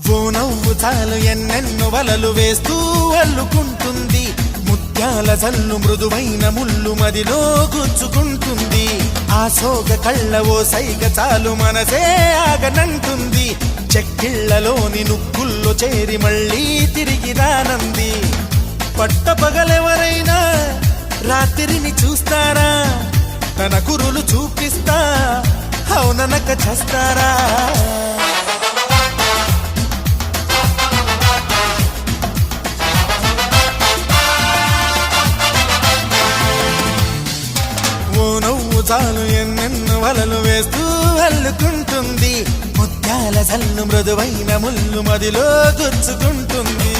ఓ నవ్వు చాలు ఎన్నెన్నో వలలు వేస్తూ అల్లుకుంటుంది. ముత్యాల జల్లు మృదువైన ముళ్ళు మదిలో గుచ్చుకుంటుంది. ఆ సోగ కళ్ళ ఓ సైగ చాలు మనసే ఆగనంటుంది. చెక్కిళ్లలోని నుక్కుల్లో చేరి మళ్ళీ తిరిగి రానంది. పట్టపగలెవరైనా రాత్రిని చూస్తారా? తన కురులు చూపిస్తా అవుననక చేస్తారా? ఓ నవ్వు చాలు ఎన్నెన్నో వలలు వేస్తూ అల్లుకుంటుంది. ముత్యాల జల్లు మృదువైన ముళ్ళు మదిలో గుచ్చుకుంటుంది.